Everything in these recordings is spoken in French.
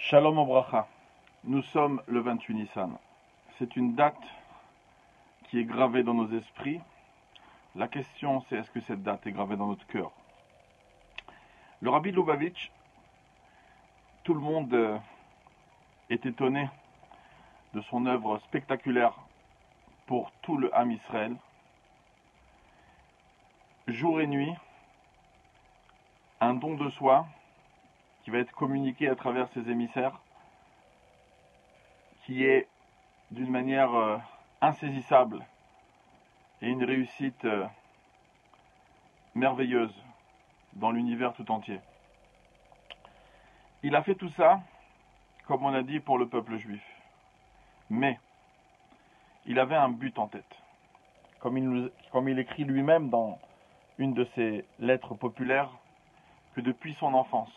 Shalom Obracha. Nous sommes le 28 Nissan. C'est une date qui est gravée dans nos esprits. La question, c'est est-ce que cette date est gravée dans notre cœur? Le Rabbi Lubavitch, tout le monde est étonné de son œuvre spectaculaire pour tout le Ham Israël. Jour et nuit, un don de soi qui va être communiqué à travers ses émissaires, qui est d'une manière insaisissable et une réussite merveilleuse dans l'univers tout entier. Il a fait tout ça, comme on a dit, pour le peuple juif. Mais il avait un but en tête. Comme il écrit lui-même dans une de ses lettres populaires, que depuis son enfance,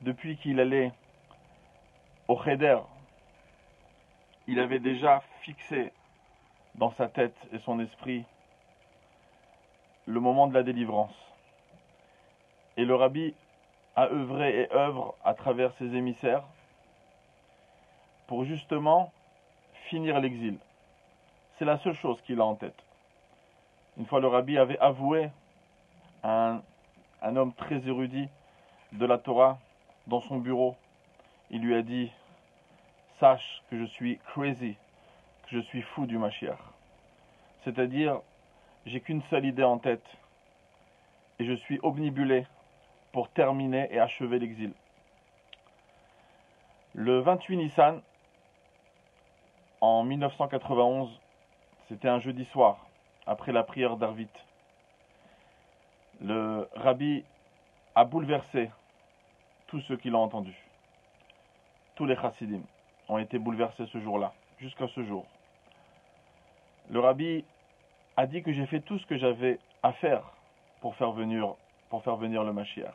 depuis qu'il allait au Cheder, il avait déjà fixé dans sa tête et son esprit le moment de la délivrance. Et le Rabbi a œuvré et œuvre à travers ses émissaires pour justement finir l'exil. C'est la seule chose qu'il a en tête. Une fois, le Rabbi avait avoué à un homme très érudit de la Torah dans son bureau. Il lui a dit: sache que je suis crazy, que je suis fou du Mashiach. C'est-à-dire, j'ai qu'une seule idée en tête et je suis obnubilé pour terminer et achever l'exil. Le 28 Nissan, en 1991, c'était un jeudi soir, après la prière d'Arvit. Le Rabbi a bouleversé tous ceux qui l'ont entendu. Tous les chassidim ont été bouleversés ce jour-là, jusqu'à ce jour. Le Rabbi a dit que j'ai fait tout ce que j'avais à faire pour faire venir le Mashiach.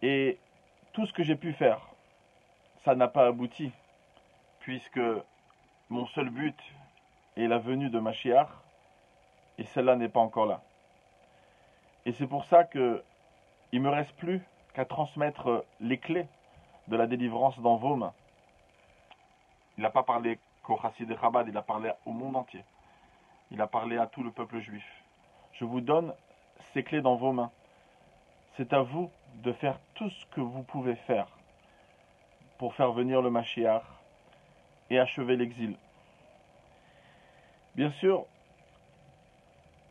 Et tout ce que j'ai pu faire, ça n'a pas abouti, puisque mon seul but est la venue de Mashiach, et celle-là n'est pas encore là. Et c'est pour ça qu'il ne me reste plus qu'à transmettre les clés de la délivrance dans vos mains. Il n'a pas parlé qu'au Chassid et Chabad, il a parlé au monde entier. Il a parlé à tout le peuple juif. Je vous donne ces clés dans vos mains. C'est à vous de faire tout ce que vous pouvez faire pour faire venir le Mashiach et achever l'exil. Bien sûr,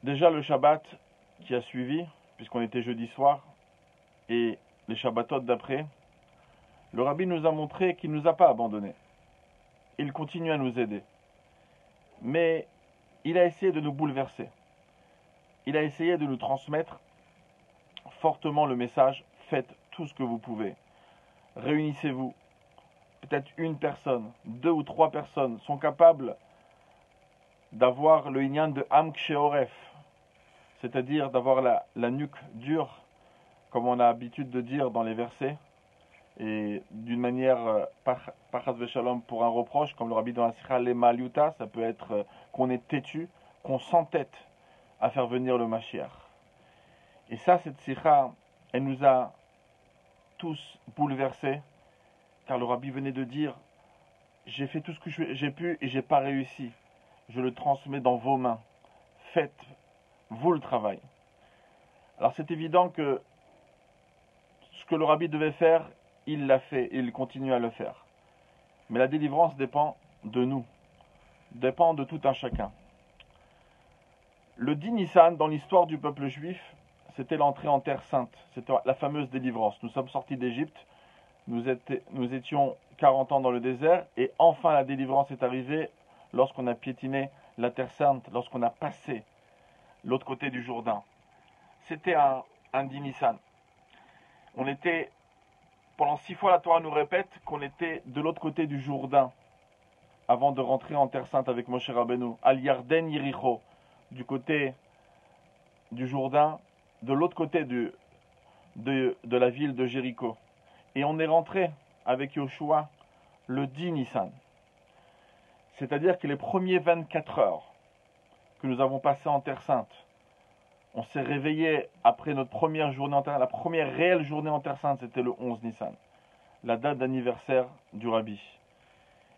déjà le Shabbat qui a suivi, puisqu'on était jeudi soir, et les Shabbatot d'après, le Rabbi nous a montré qu'il ne nous a pas abandonnés. Il continue à nous aider. Mais il a essayé de nous bouleverser. Il a essayé de nous transmettre fortement le message: faites tout ce que vous pouvez. Réunissez-vous. Peut-être une personne, 2 ou 3 personnes sont capables d'avoir le inyan de Am Ksheoref, c'est-à-dire d'avoir la nuque dure, comme on a l'habitude de dire dans les versets, et d'une manière pas chas v'shalom pour un reproche, comme le Rabbi dans la Sikha Lema Liuta, ça peut être qu'on est têtu, qu'on s'entête à faire venir le Mashiach. Et ça, cette Sikha, elle nous a tous bouleversés, car le Rabbi venait de dire: j'ai fait tout ce que j'ai pu et j'ai pas réussi. Je le transmets dans vos mains. Faites vous le travail. Alors c'est évident que ce que le Rabbi devait faire, il l'a fait et il continue à le faire. Mais la délivrance dépend de nous, dépend de tout un chacun. Le 10 Nissan, dans l'histoire du peuple juif, c'était l'entrée en terre sainte, c'était la fameuse délivrance. Nous sommes sortis d'Égypte, nous étions 40 ans dans le désert, et enfin la délivrance est arrivée lorsqu'on a piétiné la terre sainte, lorsqu'on a passé l'autre côté du Jourdain. C'était un 10 Nissan. On était, pendant 6 fois la Torah nous répète qu'on était de l'autre côté du Jourdain, avant de rentrer en terre sainte avec Moshe Rabbeinu, Al Yarden Yericho, du côté du Jourdain, de l'autre côté de la ville de Jéricho. Et on est rentré avec Yoshua le 10 Nissan. C'est-à-dire que les premiers 24 heures que nous avons passées en terre sainte, on s'est réveillé après notre première journée en terre, la première réelle journée en terre sainte, c'était le 11 Nissan. la date d'anniversaire du Rabbi.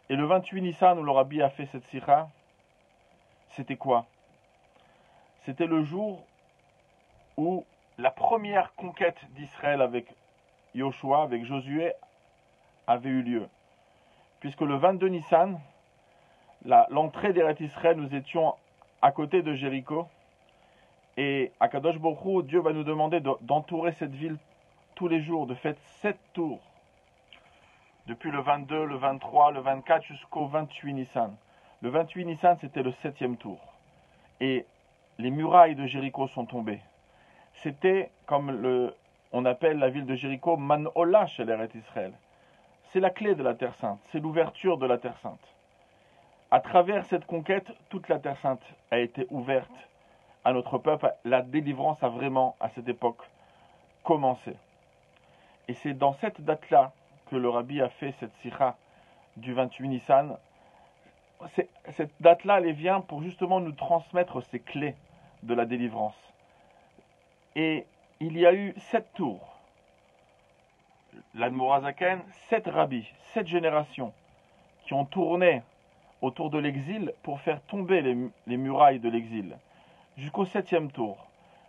Et le 28 Nissan où le Rabbi a fait cette sikha, c'était quoi? C'était le jour où la première conquête d'Israël avec Yoshua, avec Josué, avait eu lieu. Puisque le 22 Nissan, l'entrée d'Eretz Israël, nous étions à côté de Jéricho, et à Kadosh Baruch Hu, Dieu va nous demander d'entourer cette ville tous les jours, de faire 7 tours, depuis le 22, le 23, le 24 jusqu'au 28 Nissan. Le 28 Nissan, c'était le 7e tour. Et les murailles de Jéricho sont tombées. C'était, comme on appelle la ville de Jéricho, Manola chez l'Eretz Israël. C'est la clé de la Terre Sainte, c'est l'ouverture de la Terre Sainte. À travers cette conquête, toute la Terre Sainte a été ouverte à notre peuple. La délivrance a vraiment, à cette époque, commencé. Et c'est dans cette date-là que le Rabbi a fait cette sikha du 28 Nissan. Cette date-là, elle vient pour justement nous transmettre ces clés de la délivrance. Et il y a eu 7 tours. L'Admorazaken, 7 rabbis, 7 générations qui ont tourné autour de l'exil pour faire tomber les murailles de l'exil. Jusqu'au 7e tour,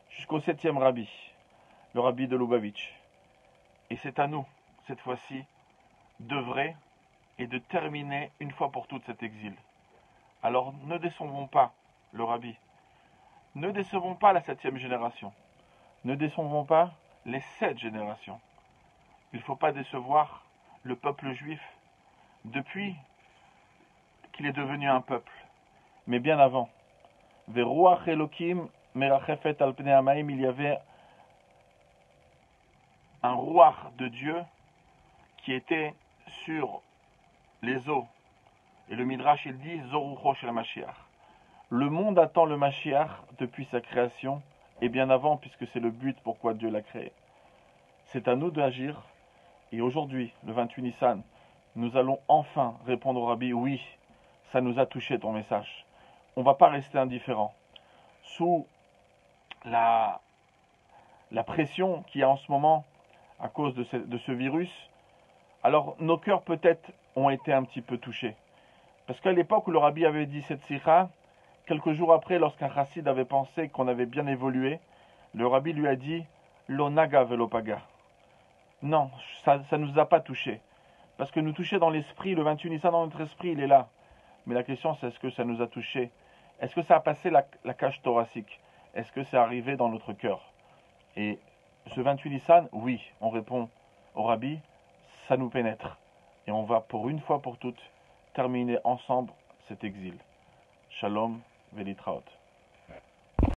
jusqu'au 7e rabbi, le rabbi de Lubavitch. Et c'est à nous, cette fois-ci, d'œuvrer et de terminer une fois pour toutes cet exil. Alors ne décevons pas le rabbi, ne décevons pas la 7e génération, ne décevons pas les 7 générations. Il ne faut pas décevoir le peuple juif depuis qu'il est devenu un peuple, mais bien avant. Veruach Elokim merachefet al pnei hamayim, il y avait un ruach de Dieu qui était sur les eaux. Et le Midrash, il dit Zorucho shel Mashiach. Le monde attend le Mashiach depuis sa création, et bien avant, puisque c'est le but pourquoi Dieu l'a créé. C'est à nous d'agir, et aujourd'hui, le 28 Nissan, nous allons enfin répondre au Rabbi, oui, ça nous a touché ton message. On ne va pas rester indifférent. Sous la pression qu'il y a en ce moment, à cause de ce virus, alors nos cœurs peut-être ont été un petit peu touchés. Parce qu'à l'époque où le Rabbi avait dit cette sikha, quelques jours après, lorsqu'un chassid avait pensé qu'on avait bien évolué, le Rabbi lui a dit « L'onaga velopaga ». Non, ça ne nous a pas touchés. Parce que nous toucher dans l'esprit, le 28 Nissan dans notre esprit, il est là. Mais la question c'est est-ce que ça nous a touchés? Est-ce que ça a passé la cage thoracique? Est-ce que c'est arrivé dans notre cœur? Et ce 28 Nissan, oui, on répond au Rabbi, ça nous pénètre. Et on va pour une fois pour toutes terminer ensemble cet exil. Shalom, Velitraot.